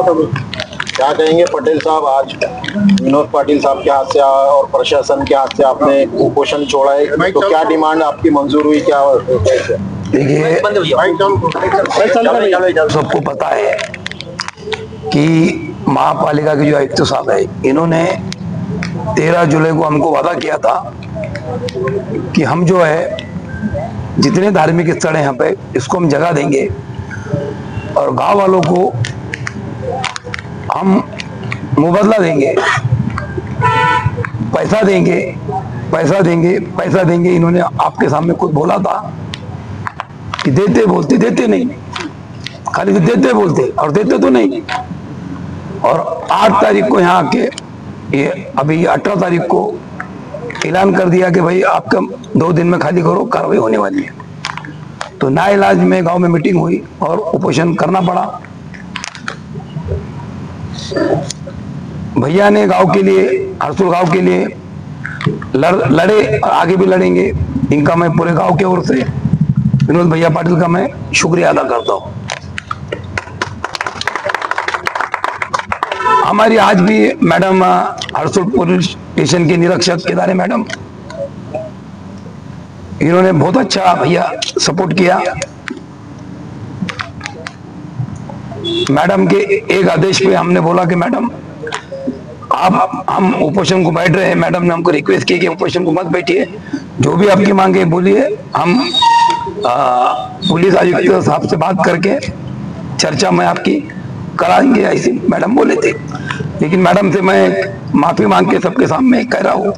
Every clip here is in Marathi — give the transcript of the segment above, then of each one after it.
क्या कहेंगे पटेल साहब, आज विनोद पाटिल साहब के हाथ से और प्रशासन के हाथ से आपने कुपोषण छोड़ा है, तो क्या डिमांड आपकी मंजूर हुई? क्या देखिए, सबको पता है कि महापालिका के जो आयुक्त साहब है, इन्होंने 13 जुलाई को हमको वादा किया था कि हम जो है जितने धार्मिक स्थल हैं यहाँ पे, इसको हम जगह देंगे और गांव वालों को हम मुबादला देंगे, पैसा देंगे, पैसा देंगे, पैसा देंगे। इन्होंने आपके सामने खुद बोला था कि देते बोलते, देते नहीं, खाली तो देते बोलते और देते तो नहीं। और 8 तारीख को यहाँ के ये अभी 18 तारीख को ऐलान कर दिया कि भाई आपका 2 दिन में खाली करो, कार्रवाई होने वाली है। तो ना इलाज में गांव में मीटिंग हुई और उपोषण करना पड़ा। भैया ने गांव के लिए, हरसुल गांव के लिए लड़े और आगे भी लड़ेंगे। इनका मैं पूरे गांव की ओर से विनोद भैया पाटिल का मैं शुक्रिया अदा करता हूं। हमारी आज भी मैडम हरसुल पुलिस स्टेशन के निरीक्षक केदारे मैडम, इन्होंने बहुत अच्छा भैया सपोर्ट किया। मैडम के एक आदेश पे हमने बोला कि मैडम आप, हम उपोषण को बैठ रहे हैं। मैडम ने हमको रिक्वेस्ट की कि उपोषण को मत बैठिए, जो भी आपकी मांगे बोलिए, हम पुलिस आयुक्त साहब से बात करके चर्चा में आपकी कराएंगे, ऐसे मैडम बोले थे। लेकिन मैडम से मैं माफी मांग के सबके सामने कह रहा हूं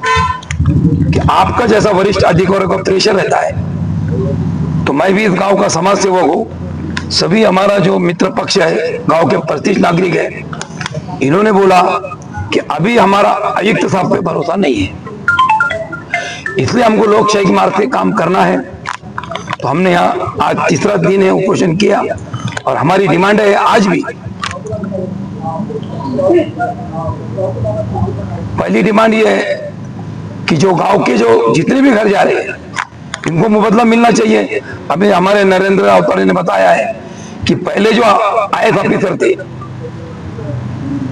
कि आपका जैसा वरिष्ठ अधिकारियों का प्रेशर रहता है, तो मैं भी इस गांव का समाज सेवक हूं। सभी हमारा जो मित्र पक्ष है, गांव के प्रतिष्ठित नागरिक है, इन्होंने बोला कि अभी हमारा आयुक्त साहब पे भरोसा नहीं है, इसलिए हमको लोकशाही के मार्ग से काम करना है। तो हमने यहाँ आज तीसरा दिन है उपोषण किया और हमारी डिमांड है आज भी। पहली डिमांड ये है कि जो गांव के जो जितने भी घर जा रहे हैं, इनको मुबादला मिलना चाहिए। अभी हमारे नरेंद्र अवतारे ने बताया है कि पहले जो आईएएस ऑफिसर थे,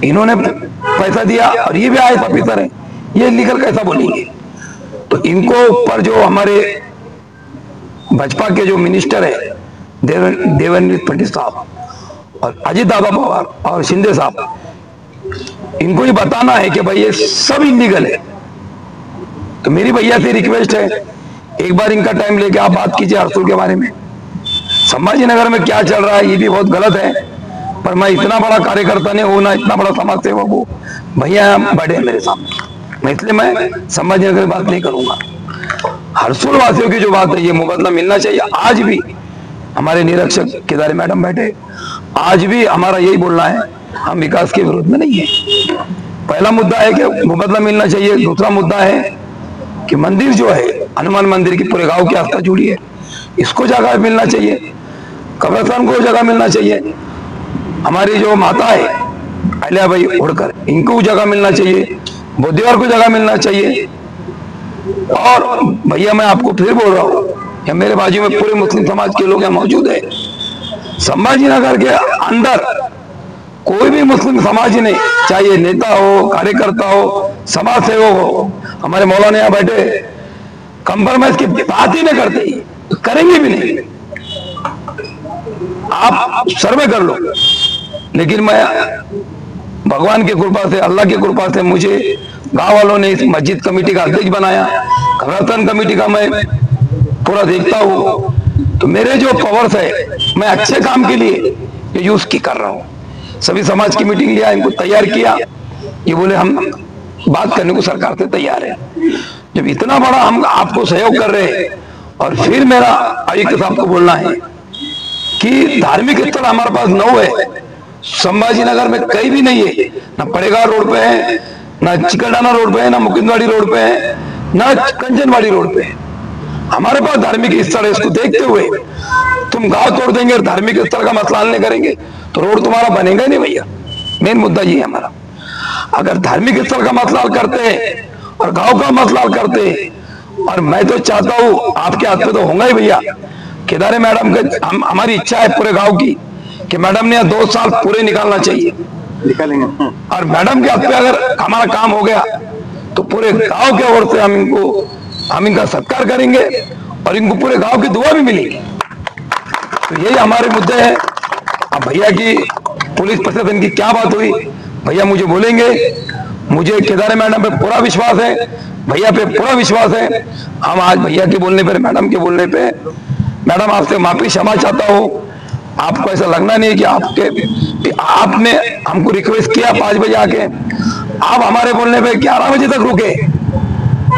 इन्होंने पैसा दिया और ये भी आईएएस ऑफिसर है, ये लीगल कैसा बोलेंगे? तो इनको ऊपर जो हमारे भाजपा के जो मिनिस्टर है देवेंद्र फडणवीस साहब और अजित दादा पवार और शिंदे साहब, इनको ये बताना है कि भाई ये सब इलीगल है। तो मेरी भैया से रिक्वेस्ट है, एक बार इनका टाइम लेके आप बात कीजिए हरसुल के बारे में। संभाजी नगर में क्या चल रहा है ये भी बहुत गलत है, पर मैं इतना बड़ा कार्यकर्ता नहीं हूं ना, इतना बड़ा समाज सेवक हूं। भैया बड़े हैं मेरे सामने, मैं इसलिए मैं संभाजी नगर की बात नहीं करूंगा। हरसुल वासियों की जो बात है, ये मुबादला मिलना चाहिए। आज भी हमारे निरीक्षक केदारे मैडम बैठे, आज भी हमारा यही बोलना है, हम विकास के विरोध में नहीं है। पहला मुद्दा है कि मुबादला मिलना चाहिए। दूसरा मुद्दा है कि मंदिर जो है हनुमान मंदिर की पूरे गांव की आस्था जुड़ी है, इसको जगह मिलना चाहिए। कब्रिस्तान को जगह मिलना चाहिए। हमारी जो माता है अहिल्याबाई होड़कर, इनको जगह मिलना चाहिए। बुद्धवार को जगह मिलना चाहिए। और भैया मैं आपको फिर बोल रहा हूँ, मेरे बाजू में पूरे मुस्लिम समाज के लोग यहाँ मौजूद है। संभाजी नगर के अंदर कोई भी मुस्लिम समाज नहीं, चाहे नेता हो, कार्यकर्ता हो, समाज सेवक हो, हमारे मौलाना यहाँ बैठे, कंप्रोमाइज की बात ही नहीं करते, करेंगे भी नहीं। आप सर्वे कर लो। लेकिन मैं भगवान की कृपा से, अल्लाह की कृपा से, मुझे गांव वालों ने इस मस्जिद कमेटी का अध्यक्ष बनाया, कब्रिस्तान कमेटी का मैं पूरा देखता हूँ। तो मेरे जो पावर्स है, मैं अच्छे काम के लिए ये यूज की कर रहा हूँ। सभी समाज की मीटिंग लिया, इनको तैयार किया, ये बोले हम बात करने को सरकार से तैयार है। जब इतना बड़ा हम आपको सहयोग कर रहे हैं और फिर मेरा आयुक्त साहब को बोलना है कि धार्मिक स्थल हमारे पास 9 है, संभाजी नगर में कहीं भी नहीं है, ना पड़ेगा रोड पे है, ना चिकलडाना रोड पे है, ना मुकिंदवाड़ी रोड पे है, ना कंचनवाड़ी रोड पे है। हमारे पास धार्मिक स्थल है। इसको देखते हुए तुम गांव तोड़ देंगे और धार्मिक स्थल का मसला हल नहीं करेंगे तो रोड तुम्हारा बनेगा ही नहीं भैया। मेन मुद्दा ये है हमारा। अगर धार्मिक स्थल का मसला हल करते हैं और गांव का मसला हल करते हैं, और मैं तो चाहता हूं आपके हाथ में तो होगा ही भैया। केदारे मैडम के हमारी इच्छा है पूरे गांव की कि मैडम ने 2 साल पूरे निकालना चाहिए। निकालेंगे। और मैडम के हाथ पे अगर हमारा काम हो गया तो पूरे गांव के ओर से हम इनका सत्कार करेंगे और इनको पूरे गांव की दुआ भी मिलेगी। तो यही हमारे मुद्दे हैं। अब भैया की पुलिस प्रशासन की क्या बात हुई, भैया मुझे बोलेंगे। मुझे केदारे मैडम पे पूरा विश्वास है, भैया पे पूरा विश्वास है। हम आज भैया के बोलने पे, मैडम के बोलने पे, मैडम आपसे माफी क्षमा चाहता हूँ। आपको ऐसा लगना नहीं कि आपने हमको रिक्वेस्ट किया 5 बजे आके, आप हमारे बोलने पे 11 बजे तक रुके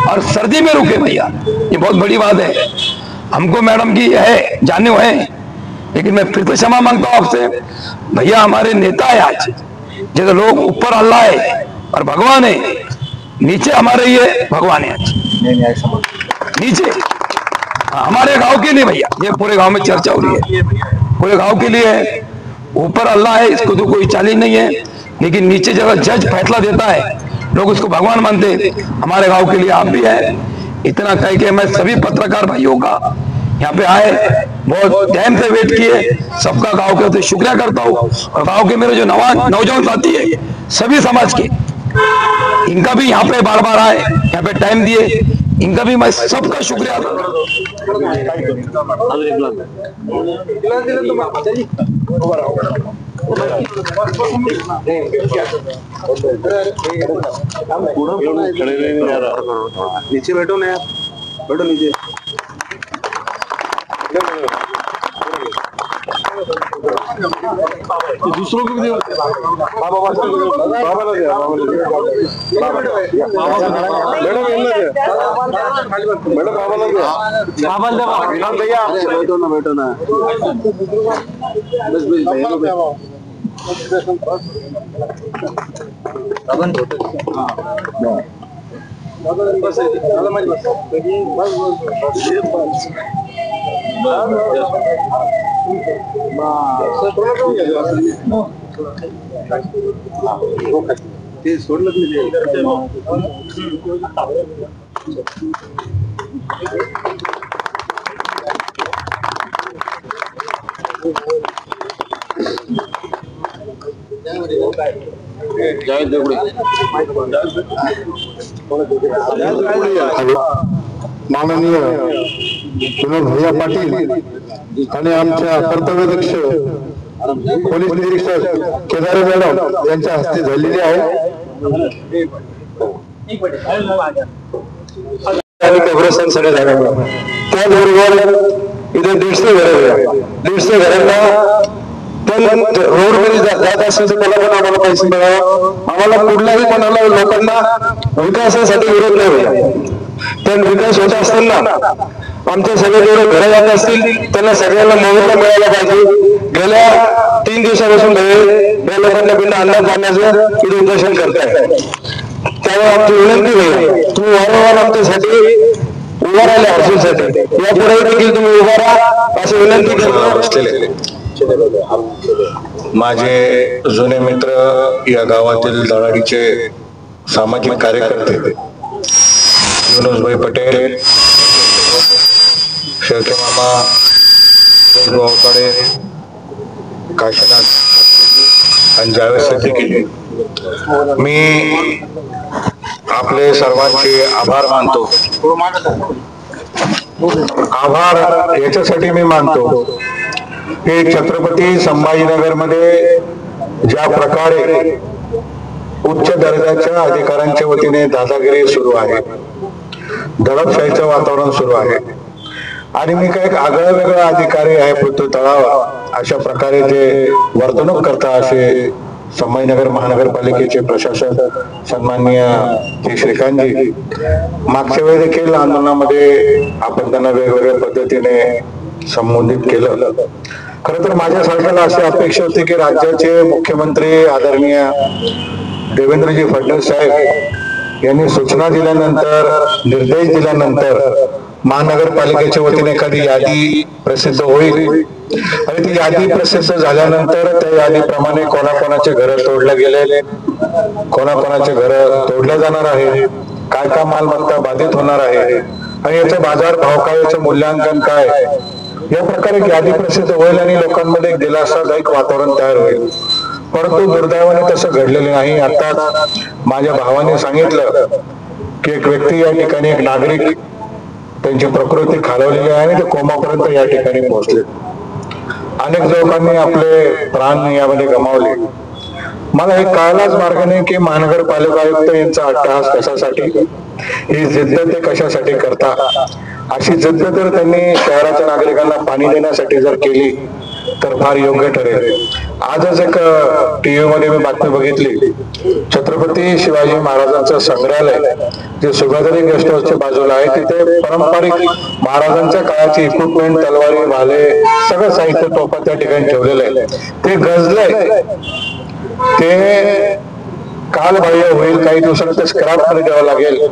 और सर्दी में रुके भैया, ये बहुत बड़ी बात है। हमको मैडम की है जाने हुए हैं, लेकिन मैं फिर से क्षमा मांगता हूं आपसे। भैया हमारे नेता है आज, जैसे लोग ऊपर अल्लाह है और भगवान है, नीचे हमारे ये भगवान है आज नीचे हमारे गांव के लिए भैया, ये पूरे गांव में चर्चा हो रही है, पूरे गांव के लिए है। ऊपर अल्लाह है, इसको तो कोई चैलेंज नहीं है, लेकिन नीचे जगह जज फैसला देता है, लोग उसको भगवान मानते हैं। हमारे गांव के लिए आप भी है। इतना कह के मैं सभी पत्रकार भाइयों का यहाँ पे आए, बहुत टाइम से वेट किए, सबका गांव के होते शुक्रिया करता हूँ। और गांव के मेरे जो नौजवान साथी है सभी समाज के, इनका भी यहाँ पे बार बार आए, यहाँ पे टाइम दिए, इनका भी मैं सबका शुक्रिया नीचे बैठो ना यार, बैठो नीचे। दूसरों को भी दो। बाबा भैया बैठो ना बस भैया माननीय विनोद भैया पाटील आणि आमच्या कर्तव्यदक्ष पोलीस निरीक्षक केदारे मॅडम यांच्या हस्ते झालेली आहे। त्याचबरोबर इथे 150 घरांना पण रोड मध्ये जात असेल तर त्याला पण आम्हाला पैसे मिळावा। आम्हाला कुठल्याही कोणाला लोकांना विकासासाठी विरोध नाही, पण विकास होत असताना आमच्या सगळे जेवढे घरं जात असतील त्यांना सगळ्यांना मोबदला मिळाला पाहिजे। गेल्या 3 दिवसापासून या लोकांना बिना अन्न पाण्याचं इथे उपोषण करताय, त्यामुळे आमची विनंती आहे तुम्ही वारंवार आमच्यासाठी उभा राहिले, हर्सूसाठी यापुढे देखील तुम्ही उभा राहा अशी विनंती करतो। माझे जुने मित्र या गावातील दराडीचे सामाजिक कार्यकर्ते युनुसभाई पटेल, शेळके मामा, गावकडे, काशीनाथ आणि जावेद सिद्दीकी, मी आपले सर्वांचे आभार मानतो। आभार याच्यासाठी मी मानतो की छत्रपती संभाजीनगर मध्ये ज्या प्रकारे उच्च दर्जाच्या अधिकाऱ्यांच्या वतीने दादागिरी सुरू आहे, दडपशाहीचं वातावरण सुरू आहे आणि मी काही आगळं वेगळं अधिकारी आहे पृथ्वी तळावा अशा प्रकारे जे वर्तणूक करता असे संभाजीनगर महानगरपालिकेचे प्रशासक सन्माननीय श्री श्रीकांतजी, मागच्या वेळी देखील आंदोलनामध्ये आपण त्यांना वेगवेगळ्या पद्धतीने संबोधित केलं। खरं तर माझ्यासारख्याला अशी अपेक्षा होती की राज्याचे मुख्यमंत्री आदरणीय देवेंद्रजी फडणवीस साहेब यांनी सूचना दिल्यानंतर, निर्देश दिल्यानंतर महानगरपालिकेच्या वतीने एखादी यादी प्रसिद्ध होईल आणि ती यादी प्रसिद्ध झाल्यानंतर त्या यादीप्रमाणे कोणाकोणाचे घर तोडले गेले, कोणाकोणाचे घर तोडले जाणार आहे, काय काय मालमत्ता बाधित होणार आहे आणि याचा बाजार भाव काय, याचं मूल्यांकन काय, या प्रकारे यादी प्रसिद्ध होईल आणि लोकांमध्ये एक दिलासादायक वातावरण तयार होईल। परंतु दुर्दैवाने तसं घडलेलं नाही. आता माझ्या भावाने सांगितलं की एक व्यक्ती या ठिकाणी, एक नागरिक, त्यांची प्रकृती खालावलेली आहे आणि ते कोमापर्यंत या ठिकाणी पोहोचले. अनेक लोकांनी आपले प्राण यामध्ये गमावले. मला हे कळलाच मार्ग नाही की महानगरपालिका आयुक्त यांचा अट्टहास कशासाठी, ही जिद्द ते कशासाठी करता. अशी जिद्द जर त्यांनी शहराच्या नागरिकांना पाणी देण्यासाठी जर केली तर फार योग्य ठरेल. आजच एक टीव्ही मध्ये मी बातमी बघितली, छत्रपती शिवाजी महाराजांचं संग्रहालय जे सुभद्री गेस्ट हाऊसच्या बाजूला आहे, तिथे पारंपरिक महाराजांच्या काळाची इक्विपमेंट, तलवारी, भाले, सगळं साहित्य, तोफा त्या ठिकाणी ठेवलेलं आहे. ते गजलंय, ते कालबाह्य होईल, काही दिवसांनी ते स्क्रॅप मध्ये द्यावं लागेल,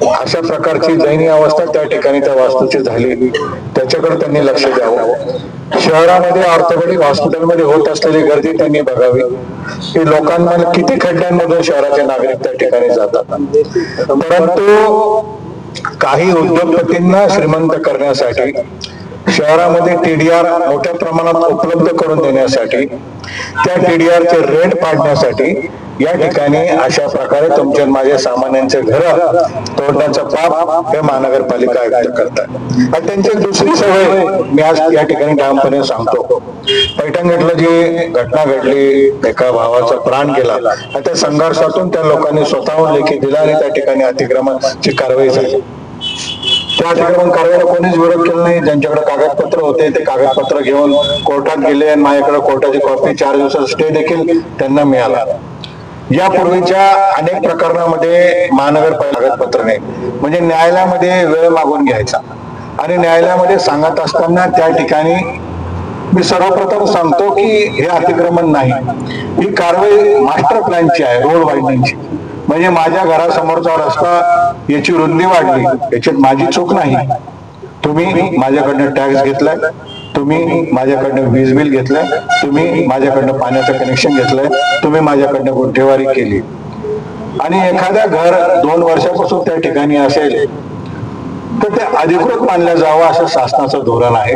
अशा प्रकारची दयनीय अवस्था त्या ठिकाणी त्या वास्तूची झाली. त्याच्याकडे त्यांनी लक्ष द्यावं. शहरामध्ये ऑर्थोपेडिक हॉस्पिटलमध्ये होत असलेली गर्दी त्यांनी बघावी की लोकांना किती खड्ड्यांमधून शहराचे नागरिक त्या ठिकाणी जातात. परंतु काही उद्योगपतींना श्रीमंत करण्यासाठी, शहरामध्ये टीडीआर मोठ्या प्रमाणात उपलब्ध करून देण्यासाठी, त्या टीडीआरचे रेट पाडण्यासाठी या ठिकाणी अशा प्रकारे तुमच्या माझ्या सामान्यांचे घर तोडण्याचं पाप हे महानगरपालिका आयुक्त करतात. आणि त्यांची दुसरी सवय मी आज या ठिकाणी ठामपणे सांगतो. पैठणगेटला जी घटना घडली, एका भावाचा प्राण गेला, आणि त्या संघर्षातून त्या लोकांनी स्वतःहून लेखी दिला आणि त्या ठिकाणी अतिक्रमणाची कारवाई झाली. त्या अतिक्रमण कारवाईला कोणीच विरोध केला नाही. ज्यांच्याकडे कागदपत्र होते ते कागदपत्र घेऊन कोर्टात गेले आणि माझ्याकडे कोर्टाची कॉपी 4 दिवसाचा स्टे देखील त्यांना मिळाला. यापूर्वीच्या अनेक प्रकरणामध्ये महानगरपालिका कागदपत्र नाही, म्हणजे न्यायालयामध्ये वेळ मागून घ्यायचा. आणि न्यायालयामध्ये सांगत असताना त्या ठिकाणी मी सर्वप्रथम सांगतो की हे अतिक्रमण नाही, ही कारवाई मास्टर प्लॅनची आहे, रोड वाईडनिंगची. म्हणजे माझ्या घरासमोरचा रस्ता, याची रुंदी वाढली, याच्यात माझी चूक नाही. तुम्ही माझ्याकडनं टॅक्स घेतलाय, तुम्ही माझ्याकडनं वीज बिल घेतलंय, तुम्ही माझ्याकडनं पाण्याचं कनेक्शन घेतलंय, तुम्ही माझ्याकडनं गुन्हेगारी केली. आणि एखाद्या घर 2 वर्षापासून त्या ठिकाणी असेल तर ते अधिकृत मानलं जावं असं शासनाचं धोरण आहे.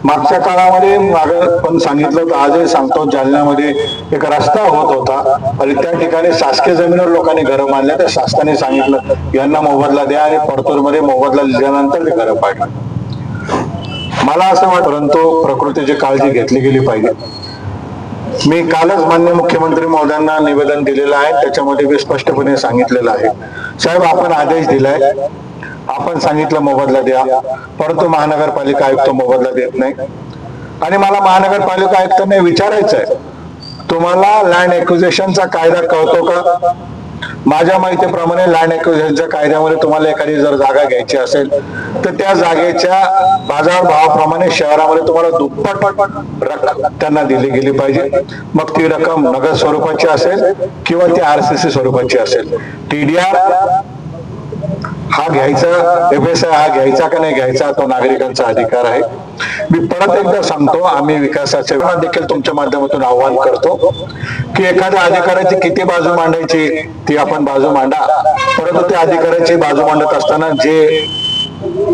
मागच्या काळामध्ये मागं पण सांगितलं होतं, आजही सांगतो, जालन्यामध्ये एक रस्ता होत होता आणि त्या ठिकाणी शासकीय जमिनीवर लोकांनी घरं बांधल्या. तर शासनाने सांगितलं यांना मोबदला द्या आणि परतूरमध्ये मोबदला दिल्यानंतर ते घरं पाडली. मला असं वाटतं, परंतु प्रकृतीची काळजी घेतली गेली पाहिजे. मी कालच माननीय मुख्यमंत्री महोदयांना निवेदन दिलेलं आहे, त्याच्यामध्ये मी स्पष्टपणे सांगितलेलं आहे, साहेब आपण आदेश दिलाय, आपण सांगितलं मोबदला द्या, परंतु महानगरपालिका आयुक्त मोबदला देत नाही. आणि मला महानगरपालिका आयुक्तांना विचारायचं आहे, तुम्हाला लँड एक्विजिशनचा कायदा कळतो का? माझ्या माहितीप्रमाणे लँड एक्विजिशनच्या कायद्यामध्ये तुम्हाला एखादी जर जागा घ्यायची असेल तर त्या जागेच्या बाजार भावाप्रमाणे शहरामध्ये तुम्हाला दुप्पट रक्कम त्यांना दिली गेली पाहिजे. मग ती रक्कम नगद स्वरूपाची असेल किंवा ती RCC स्वरूपाची असेल. TDR हा घ्यायचा, FSI हा घ्यायचा का नाही घ्यायचा, तो नागरिकांचा अधिकार आहे. मी परत एकदा सांगतो, आम्ही विकासाच्या देखील तुमच्या माध्यमातून आवाहन करतो की एखाद्या अधिकाऱ्याची किती बाजू मांडायची ती आपण बाजू मांडा, परंतु त्या अधिकाऱ्याची बाजू मांडत असताना जे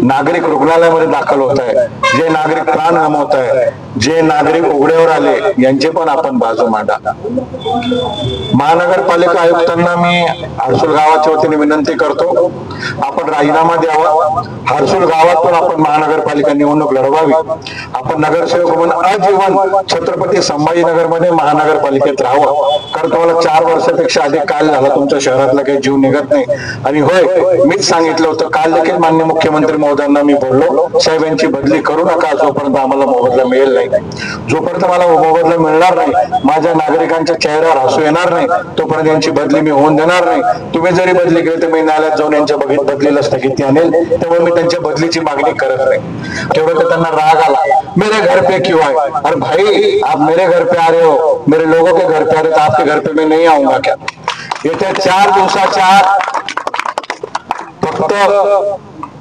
नागरिक रुग्णालयामध्ये दाखल होत आहे, जे नागरिक प्राण गमावत आहे, जे नागरिक उघड्यावर आले, यांचे पण आपण बाजू मांडा. महानगरपालिका आयुक्तांना मी हर्सुल गावाच्या वतीने विनंती करतो, आपण राजीनामा द्यावा. हर्सुल गावातून आपण महानगरपालिका निवडणूक लढवावी. आपण नगरसेवक म्हणून आजीवन छत्रपती संभाजीनगरमध्ये महानगरपालिकेत राहावं, कारण तुम्हाला 4 वर्षापेक्षा अधिक काल झाला तुमच्या शहरातला काही जीव निघत नाही. आणि होय, मीच सांगितलं होतं काल देखील माननीय मुख्यमंत्री महोदयांना मी बोललो, साहेब यांची बदली करू नका जोपर्यंत आम्हाला मोबदला मिळेल नाही. जोपर्यंत मला मोबदला मिळणार नाही, माझ्या नागरिकांच्या चेहऱ्यावर हसू येणार नाही, तोपर्यंत यांची बदली मी होऊन देणार नाही. तुम्ही जरी बदली केली तर मी न्यायालयात जाऊन यांच्या बदलीला स्थगिती आणेल, त्यामुळे मी त्यांच्या बदलीची मागणी करत नाही. तेवढं तर त्यांना राग आला, मेरे घर पे क्यों आए? अरे भाई, आप मेरे घर पे आ रहे हो, मेरे लोगों के घर पे आ रहे हो, तो आपके घर पे मैं नहीं आऊंगा क्या? येत्या 4 दिवसाच्या आत फक्त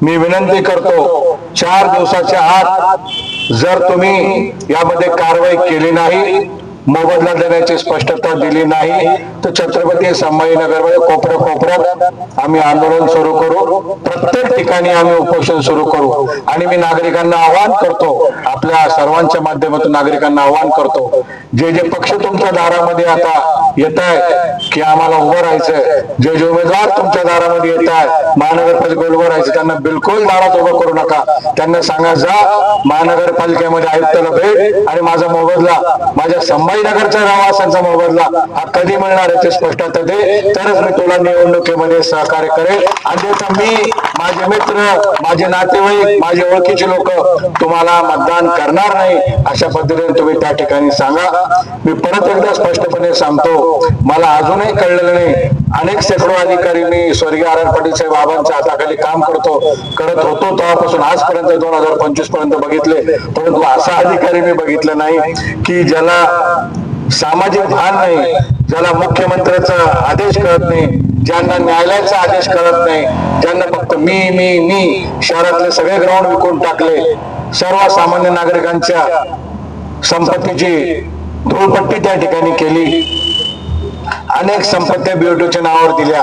मी विनंती करतो, 4 दिवसाच्या आत जर तुम्ही यामध्ये कारवाई केली नाही मोबदला देण्याची स्पष्टता दिली नाही तर छत्रपती संभाजीनगरमध्ये कोपऱ्यात आम्ही आंदोलन सुरू करू, प्रत्येक ठिकाणी आम्ही उपोषण सुरू करू। आणि मी नागरिकांना आवाहन करतो, आपल्या सर्वांच्या माध्यमातून नागरिकांना आवाहन करतो, जे जे पक्ष तुमच्या दारामध्ये आता येत आहे की आम्हाला उभं राहायचंय, जे जे उमेदवार तुमच्या दारामध्ये येत आहे महानगरपालिकेत उभं राहायचं, त्यांना बिलकुल दारात उभं करू नका। त्यांना सांगा जा महानगरपालिकेमध्ये आयुक्ताला भेट आणि माझा मोबदला, माझ्या संभाजीनगरच्या रहिवाशांचा मोबदला हा कधी मिळणार याची स्पष्टता दे, तरच मी तुला निवडणुकीमध्ये सहकार्य करेल। अन्यथा मी, माझे मित्र, माझे नातेवाईक, माझे ओळखीचे लोक तुम्हाला मतदान करणार नाही, अशा पद्धतीने तुम्ही त्या ठिकाणी सांगा। मी परत एकदा स्पष्टपणे सांगतो, मला अजूनही कळलेलं नाही, अनेक शेकडो अधिकारी मी स्वर्गीय आर पाटील साहेब बाबांच्या हाताखाली काम करत होतो तेव्हापासून आजपर्यंत 2025 पर्यंत बघितले, परंतु असा अधिकारी मी बघितला नाही की ज्याला सामाजिक भान नाही, ज्याला मुख्यमंत्र्याचा आदेश कळत नाही, ज्यांना न्यायालयाचा आदेश कळत नाही, ज्यांना फक्त मी शहरातले सगळे ग्राउंड विकून टाकले, सर्वसामान्य नागरिकांच्या संपत्तीची धूळपट्टी त्या ठिकाणी केली, अनेक संपत्त्या बीओटीच्या नावावर दिल्या,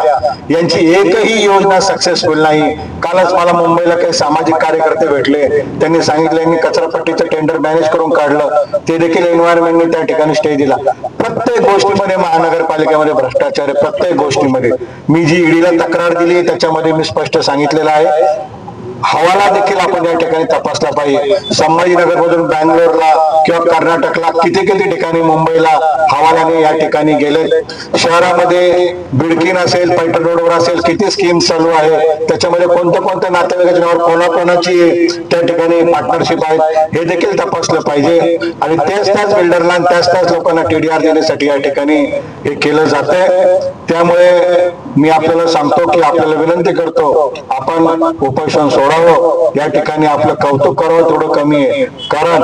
यांची एकही योजना सक्सेसफुल नाही। कालच मला मुंबईला काही सामाजिक कार्यकर्ते भेटले, त्यांनी सांगितलं मी कचरापट्टीचं टेंडर मॅनेज करून काढलं, ते देखील एन्व्हायरमेंटने त्या ठिकाणी स्टे दिला। प्रत्येक गोष्टीमध्ये महानगरपालिकेमध्ये भ्रष्टाचार आहे, प्रत्येक गोष्टीमध्ये। मी जी ईडीला तक्रार दिली त्याच्यामध्ये मी स्पष्ट सांगितलेलं आहे, हवाला देखील आपण या ठिकाणी तपासला पाहिजे। संभाजीनगर मधून बँगलोरला किंवा कर्नाटकला किती ठिकाणी, मुंबईला हवालाने या ठिकाणी गेले। शहरामध्ये बिडकीन असेल, पैठण रोडवर असेल, किती स्कीम चालू आहे, त्याच्यामध्ये कोणत्या नातेवाईकाच्या नावावर कोणाकोणाची त्या ठिकाणी पार्टनरशिप आहे हे देखील तपासलं पाहिजे। आणि त्याच बिल्डरला त्याच लोकांना TDR देण्यासाठी या ठिकाणी हे केलं जातंय। त्यामुळे मी आपल्याला सांगतो की आपल्याला विनंती करतो, आपण उपोषण सोडावं, या ठिकाणी आपलं कौतुक करावं थोडं कमी आहे, कारण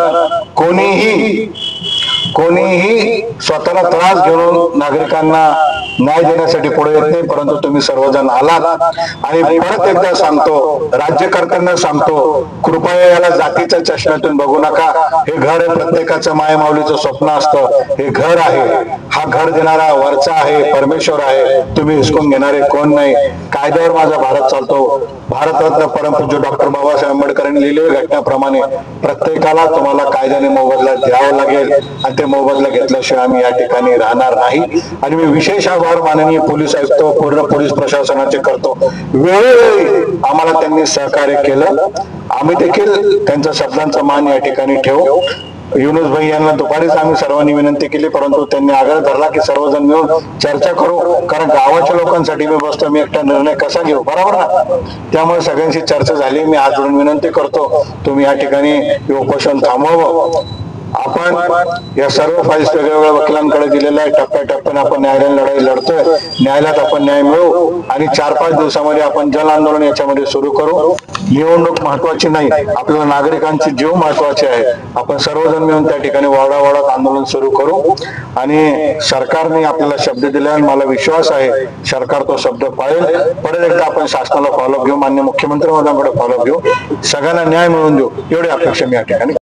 कोणीही स्वतःला त्रास घेऊन नागरिकांना न्याय देण्यासाठी पुढे येत नाही, परंतु तुम्ही सर्वजण आलात। आणि परत एकदा सांगतो, राज्यकर्त्यांना सांगतो, कृपया याला जातीच्या चष्म्यातून बघू नका। हे घर आहे, प्रत्येकाचं मायमाऊलीचं स्वप्न असतं, हे घर आहे, हा घर देणारा वरचा आहे, परमेश्वर आहे, तुम्ही हिसकून घेणारे कोण नाही। कायद्यावर माझा भारत चालतो। भारतरत्न परमपूज्य डॉक्टर बाबासाहेब आंबेडकरांनी लिहिलेल्या घटनेप्रमाणे प्रत्येकाला तुम्हाला कायद्याने मोबदला द्यावा लागेल, आणि ते मोबदला घेतल्याशिवाय आम्ही या ठिकाणी राहणार नाही। आणि मी विशेष आभार माननीय पोलीस आयुक्त, पूर्ण पोलीस प्रशासनाचे करतो, वेळोवेळी आम्हाला त्यांनी सहकार्य केलं, आम्ही देखील त्यांच्या शब्दांचा मान या ठिकाणी ठेवू। युनुस भाई यांना दुपारीच आम्ही सर्वांनी विनंती केली, परंतु त्यांनी आग्रह धरला की सर्वजण मिळून चर्चा करू, कारण गावाच्या लोकांसाठी मी बसतो, मी एकटा निर्णय कसा घेऊ, बरोबर ना। त्यामुळे सगळ्यांशी चर्चा झाली। मी हात जोडून विनंती करतो, तुम्ही या ठिकाणी उपोषण थांबवावं। आपण या सर्व फाईल्स वेगवेगळ्या वकिलांकडे दिलेल्या आहे, टप्प्याटप्प्याने आपण न्यायालयीन लढाई लढतोय, न्यायालयात आपण न्याय मिळवू, आणि 4-5 दिवसामध्ये आपण जन आंदोलन याच्यामध्ये सुरू करू। निवडणूक महत्वाची नाही, आपल्याला नागरिकांची जीव महत्वाचे आहे। आपण सर्वजण मिळून त्या ठिकाणी वाडावाडात आंदोलन सुरू करू, आणि सरकारने आपल्याला शब्द दिला आणि मला विश्वास आहे सरकार तो शब्द पाळेल। परत एकदा आपण शासनाला फॉलोअप घेऊ, माननीय मुख्यमंत्री महोदयांकडे फॉलोअप घेऊ, सगळ्यांना न्याय मिळवून देऊ, एवढी अपेक्षा मी या ठिकाणी